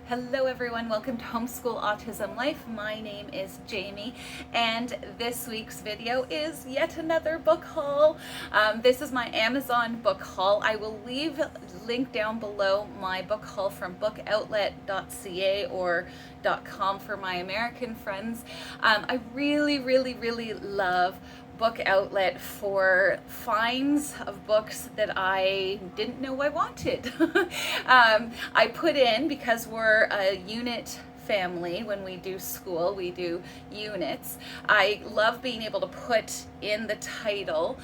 Hello everyone, welcome to Homeschool Autism Life. My name is Jamie and this week's video is yet another book haul. This is my Amazon book haul. I will leave a link down below my book haul from Bookoutlet.ca or .com for my American friends. I really love Book Outlet for finds of books that I didn't know I wanted. I put in, because we're a unit family, when we do school, we do units. I love being able to put in the title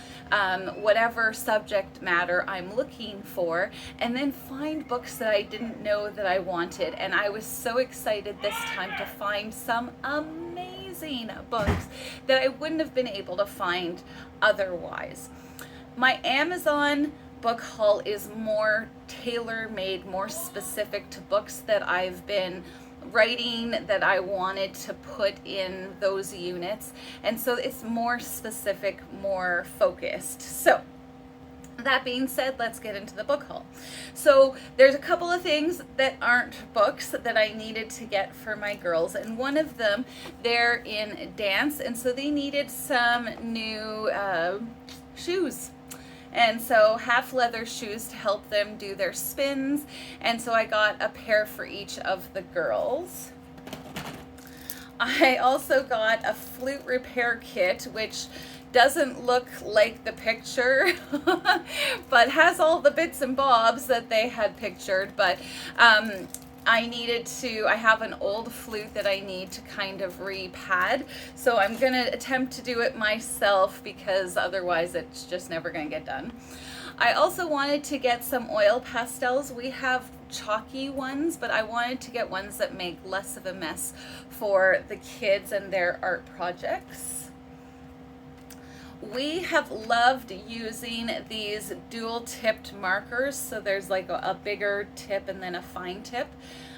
whatever subject matter I'm looking for, and then find books that I didn't know that I wanted. And I was so excited this time to find some amazing books that I wouldn't have been able to find otherwise. My Amazon book haul is more tailor-made, more specific to books that I've been writing that I wanted to put in those units, and so it's more specific, more focused. So that being said, let's get into the book haul. So there's a couple of things that aren't books that I needed to get for my girls, and one of them, they're in dance, and so they needed some new shoes. And so half leather shoes to help them do their spins. And so I got a pair for each of the girls. I also got a flute repair kit, which doesn't look like the picture, but has all the bits and bobs that they had pictured. But I have an old flute that I need to kind of repad, so I'm going to attempt to do it myself because otherwise it's just never going to get done. I also wanted to get some oil pastels. We have chalky ones, but I wanted to get ones that make less of a mess for the kids and their art projects. We have loved using these dual tipped markers, so there's like a bigger tip and then a fine tip,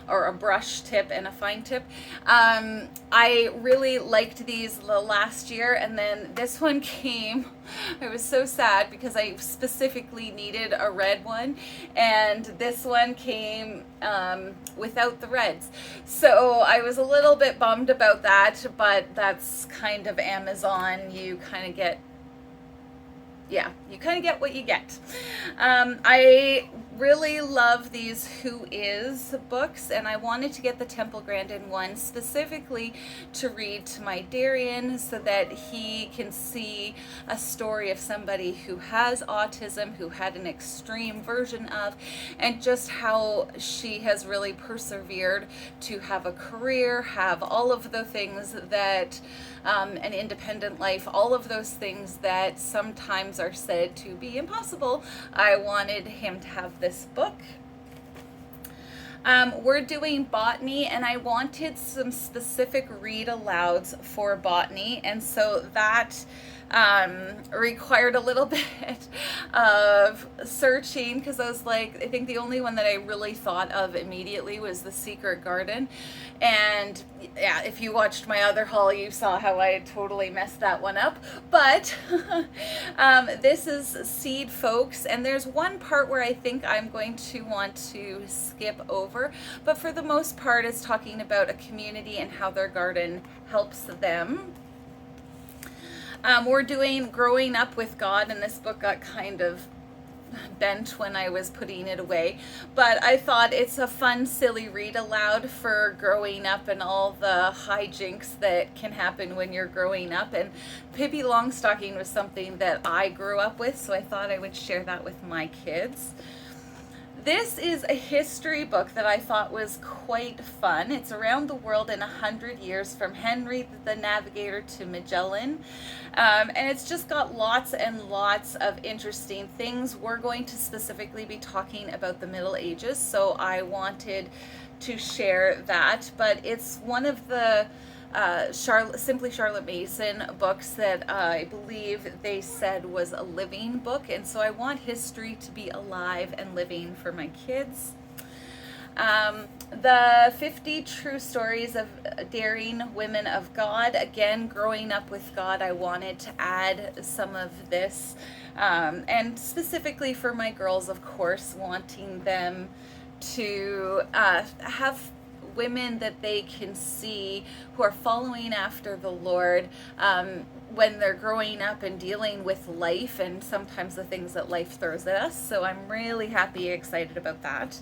or a brush tip and a fine tip. I really liked these last year, and then this one came. I was so sad because I specifically needed a red one, and this one came without the reds. So I was a little bit bummed about that, but that's kind of Amazon. You kind of get what you get. I really love these Who Is books, and I wanted to get the Temple Grandin one specifically to read to my Darian so that he can see a story of somebody who has autism, who had an extreme version of, and just how she has really persevered to have a career, have all of the things that an independent life, all of those things that sometimes are said to be impossible. I wanted him to have this book. We're doing Botany, and I wanted some specific read alouds for Botany, and so that required a little bit of searching, because I was like, I think the only one that I really thought of immediately was The Secret Garden. And yeah, if you watched my other haul, you saw how I totally messed that one up. But this is Seed Folks, and there's one part where I think I'm going to want to skip over, but for the most part it's talking about a community and how their garden helps them. We're doing Growing Up with God, and this book got kind of bent when I was putting it away, but I thought it's a fun, silly read aloud for growing up and all the hijinks that can happen when you're growing up. And Pippi Longstocking was something that I grew up with, so I thought I would share that with my kids. This is a history book that I thought was quite fun. It's Around the World in 100 Years, from Henry the Navigator to Magellan. And it's just got lots and lots of interesting things. We're going to specifically be talking about the Middle Ages, so I wanted to share that. But it's one of the Simply Charlotte Mason books that I believe they said was a living book, and so I want history to be alive and living for my kids. The 50 True Stories of Daring Women of God. Again, Growing Up with God, I wanted to add some of this, and specifically for my girls, of course, wanting them to have women that they can see who are following after the Lord when they're growing up and dealing with life and sometimes the things that life throws at us. So I'm really happy, excited about that.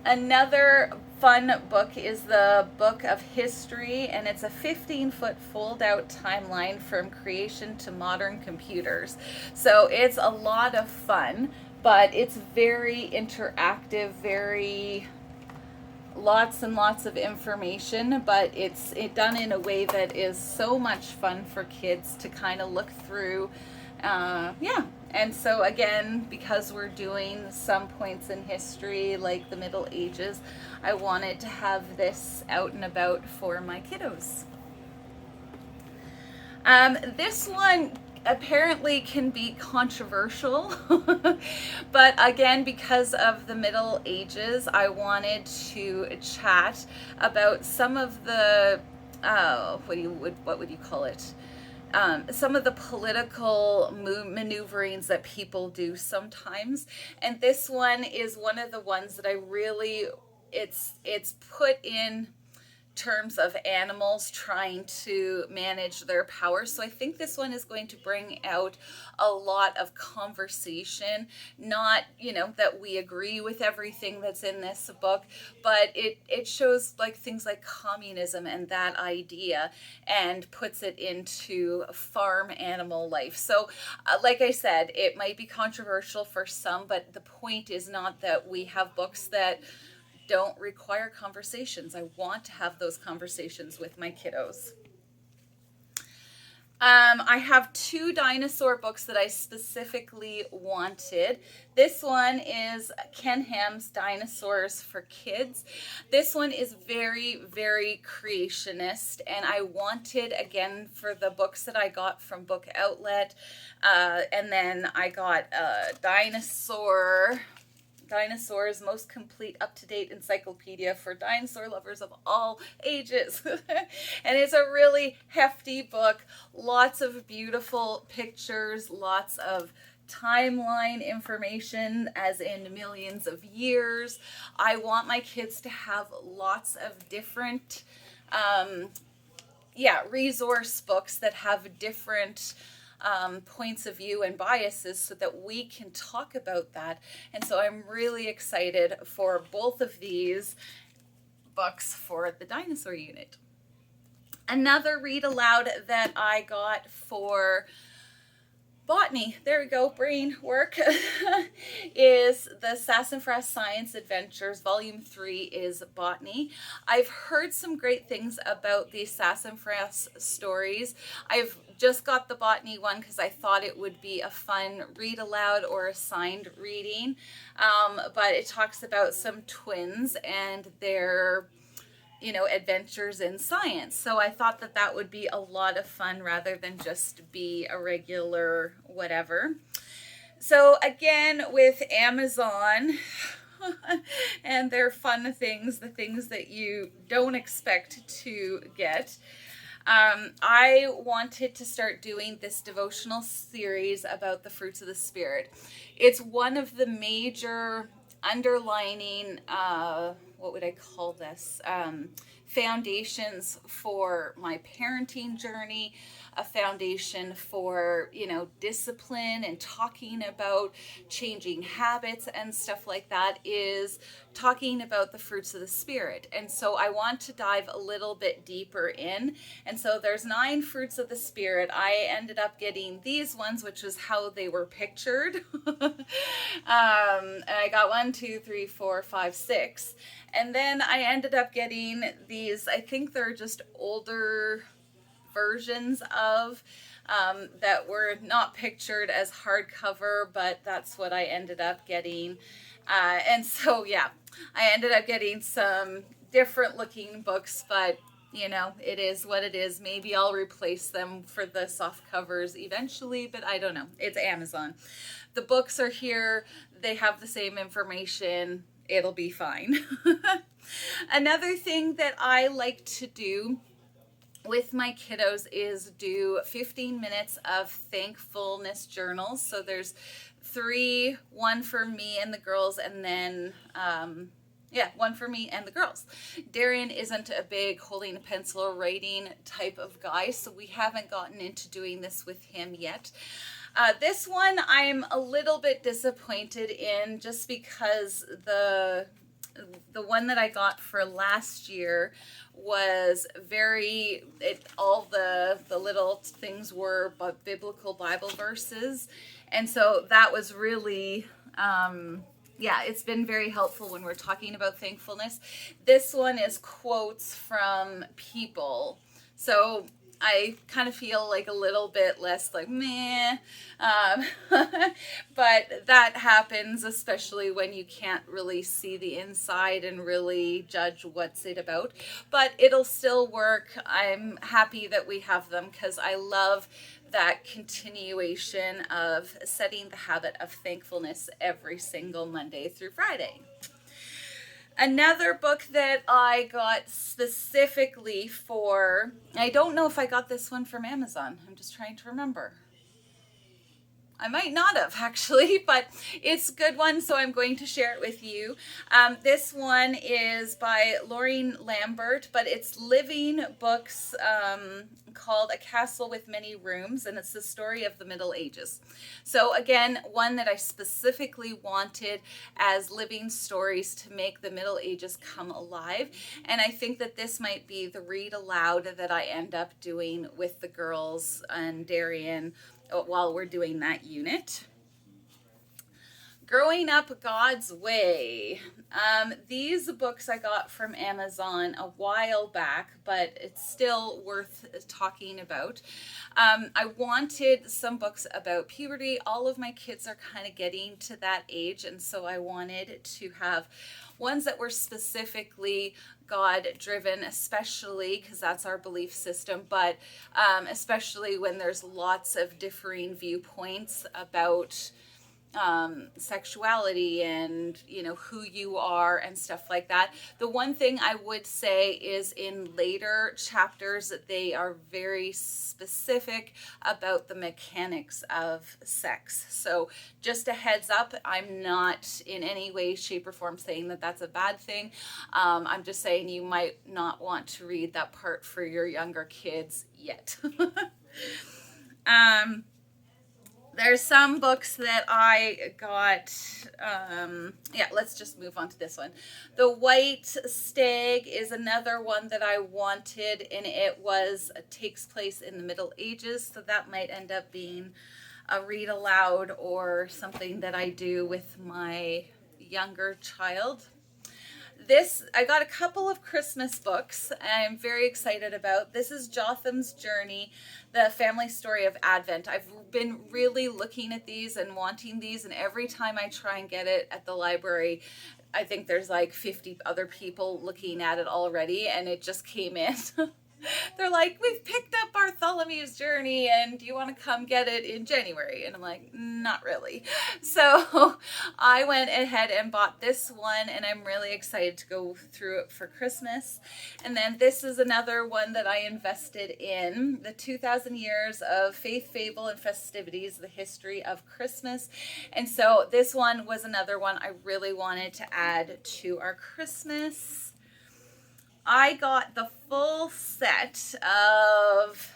Another fun book is the Book of History, and it's a 15-foot fold-out timeline from creation to modern computers. So it's a lot of fun, but it's very interactive, very lots and lots of information, but it's done in a way that is so much fun for kids to kind of look through. And so again, because we're doing some points in history like the Middle Ages, I wanted to have this out and about for my kiddos. This one apparently can be controversial, but again, because of the Middle Ages, I wanted to chat about some of the what would you call it? Some of the political maneuverings that people do sometimes, and this one is one of the ones that I really, it's put in terms of animals trying to manage their power. So I think this one is going to bring out a lot of conversation, not, that we agree with everything that's in this book, but it shows like things like communism and that idea and puts it into farm animal life. So like I said, it might be controversial for some, but the point is not that we have books that don't require conversations. I want to have those conversations with my kiddos. I have 2 dinosaur books that I specifically wanted. This one is Ken Ham's Dinosaurs for Kids. This one is very, very creationist, and I wanted, again, for the books that I got from Book Outlet, and then I got Dinosaurs, most complete up-to-date encyclopedia for dinosaur lovers of all ages. And it's a really hefty book, lots of beautiful pictures, lots of timeline information, as in millions of years. I want my kids to have lots of different resource books that have different points of view and biases so that we can talk about that. And so I'm really excited for both of these books for the dinosaur unit. Another read aloud that I got for Botany, there we go, brain work, is the Sassafras Science Adventures. Volume 3 is Botany. I've heard some great things about these Sassafras stories. I've just got the Botany one because I thought it would be a fun read aloud or a signed reading, but it talks about some twins and their adventures in science. So I thought that that would be a lot of fun rather than just be a regular whatever. So again, with Amazon and their fun things, the things that you don't expect to get, I wanted to start doing this devotional series about the fruits of the Spirit. It's one of the major underlining, what would I call this, foundations for my parenting journey, a foundation for, discipline and talking about changing habits and stuff like that, is talking about the fruits of the Spirit. And so I want to dive a little bit deeper in. And so there's 9 fruits of the Spirit. I ended up getting these ones, which is how they were pictured. And I got 1, 2, 3, 4, 5, 6. And then I ended up getting these, I think they're just older versions of that were not pictured as hardcover, but that's what I ended up getting. And so, I ended up getting some different looking books, but it is what it is. Maybe I'll replace them for the soft covers eventually, but I don't know. It's Amazon. The books are here. They have the same information. It'll be fine. Another thing that I like to do with my kiddos is do 15 minutes of thankfulness journals. So there's 3, one for me and the girls, and then Yeah, one for me and the girls. Darian isn't a big holding a pencil or writing type of guy, so we haven't gotten into doing this with him yet. This one I'm a little bit disappointed in, just because the one that I got for last year was all the little things were biblical Bible verses, and so that was really yeah, it's been very helpful when we're talking about thankfulness. This one is quotes from people, so I kind of feel like a little bit less like meh, but that happens especially when you can't really see the inside and really judge what's it about, but it'll still work. I'm happy that we have them because I love that continuation of setting the habit of thankfulness every single Monday through Friday. Another book that I got specifically for, I don't know if I got this one from Amazon. I'm just trying to remember. I might not have actually, but it's a good one, so I'm going to share it with you. This one is by Lauren Lambert, but it's Living Books, called A Castle with Many Rooms, and it's the story of the Middle Ages. So again, one that I specifically wanted as living stories to make the Middle Ages come alive, and I think that this might be the read aloud that I end up doing with the girls and Darian while we're doing that unit. Growing Up God's Way. These books I got from Amazon a while back, but it's still worth talking about. I wanted some books about puberty. All of my kids are kind of getting to that age, and so I wanted to have ones that were specifically God-driven, especially because that's our belief system, but especially when there's lots of differing viewpoints about sexuality and who you are and stuff like that. The one thing I would say is in later chapters that they are very specific about the mechanics of sex. So just a heads up, I'm not in any way, shape, or form saying that that's a bad thing. I'm just saying you might not want to read that part for your younger kids yet. There's some books that I got, yeah, let's just move on to this one. The White Stag is another one that I wanted, and it takes place in the Middle Ages, so that might end up being a read aloud or something that I do with my younger child. I got a couple of Christmas books I'm very excited about. This is Jotham's Journey, the family story of Advent. I've been really looking at these and wanting these, and every time I try and get it at the library, I think there's like 50 other people looking at it already, and it just came in. They're like, we've picked up Bartholomew's Journey and do you want to come get it in January? And I'm like, not really. So I went ahead and bought this one, and I'm really excited to go through it for Christmas. And then this is another one that I invested in, The 2,000 Years of Faith, Fable, and Festivities, The History of Christmas. And so this one was another one I really wanted to add to our Christmas. I got the full set of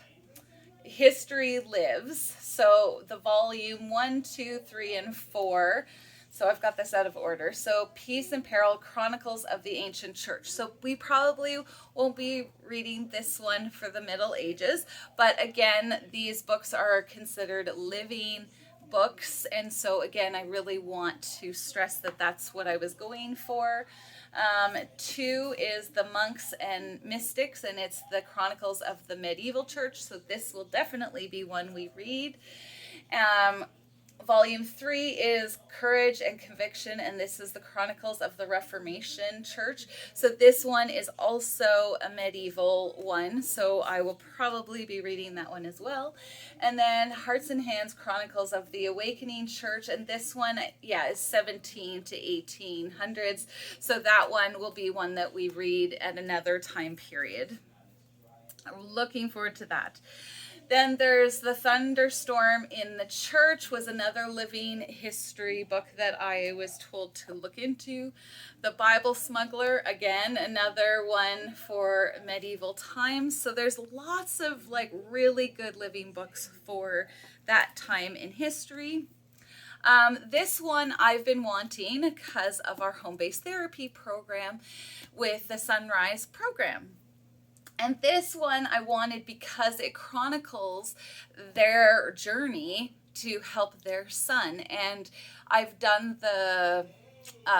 History Lives, so the volume 1, 2, 3, and 4. So I've got this out of order. So Peace and Peril, Chronicles of the Ancient Church. So we probably won't be reading this one for the Middle Ages, but again, these books are considered living books, and so again, I really want to stress that that's what I was going for. 2 is The Monks and Mystics, and it's the Chronicles of the Medieval Church, so this will definitely be one we read. Volume 3 is Courage and Conviction, and this is the Chronicles of the Reformation Church. So this one is also a medieval one, so I will probably be reading that one as well. And then Hearts and Hands, Chronicles of the Awakening Church, and this one, yeah, is 17 to 1800s. So that one will be one that we read at another time period. I'm looking forward to that. Then there's The Thunderstorm in the Church, was another living history book that I was told to look into. The Bible Smuggler, again, another one for medieval times. So there's lots of like really good living books for that time in history. This one I've been wanting because of our home-based therapy program with the Sunrise program. And this one I wanted because it chronicles their journey to help their son. And I've done the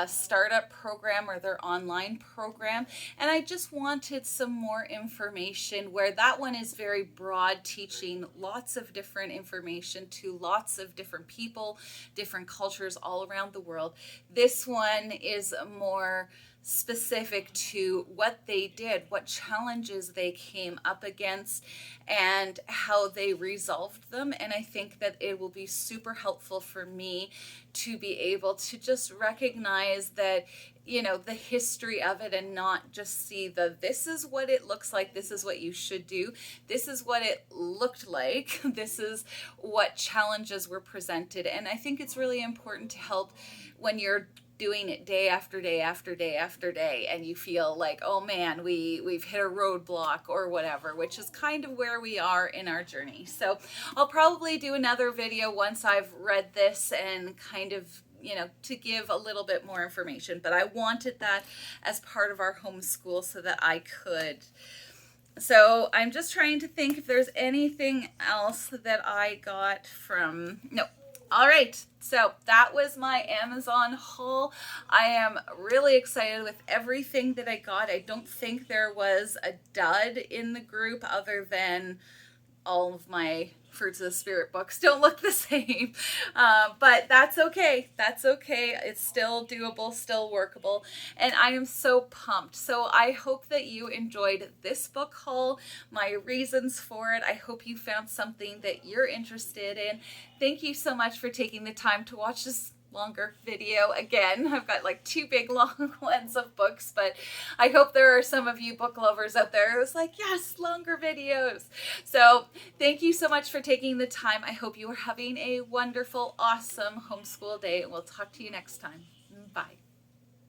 startup program or their online program, and I just wanted some more information, where that one is very broad, teaching lots of different information to lots of different people, different cultures all around the world. This one is more specific to what they did, what challenges they came up against, and how they resolved them. And I think that it will be super helpful for me to be able to just recognize that, you know, the history of it, and not just see this is what it looks like, this is what you should do, this is what it looked like, this is what challenges were presented. And I think it's really important to help when you're doing it day after day after day after day, and you feel like, oh man, we've hit a roadblock or whatever, which is kind of where we are in our journey. So I'll probably do another video once I've read this and kind of, you know, to give a little bit more information. But I wanted that as part of our homeschool so that I could. So I'm just trying to think if there's anything else that I got from, no. All right, so that was my Amazon haul. I am really excited with everything that I got. I don't think there was a dud in the group, other than all of my Fruits of the Spirit books don't look the same, but that's okay. That's okay. It's still doable, still workable, and I am so pumped. So I hope that you enjoyed this book haul, my reasons for it. I hope you found something that you're interested in. Thank you so much for taking the time to watch this longer video. Again, I've got like 2 big long ones of books, but I hope there are some of you book lovers out there who's like, yes, longer videos. So thank you so much for taking the time. I hope you are having a wonderful, awesome homeschool day, and we'll talk to you next time. Bye.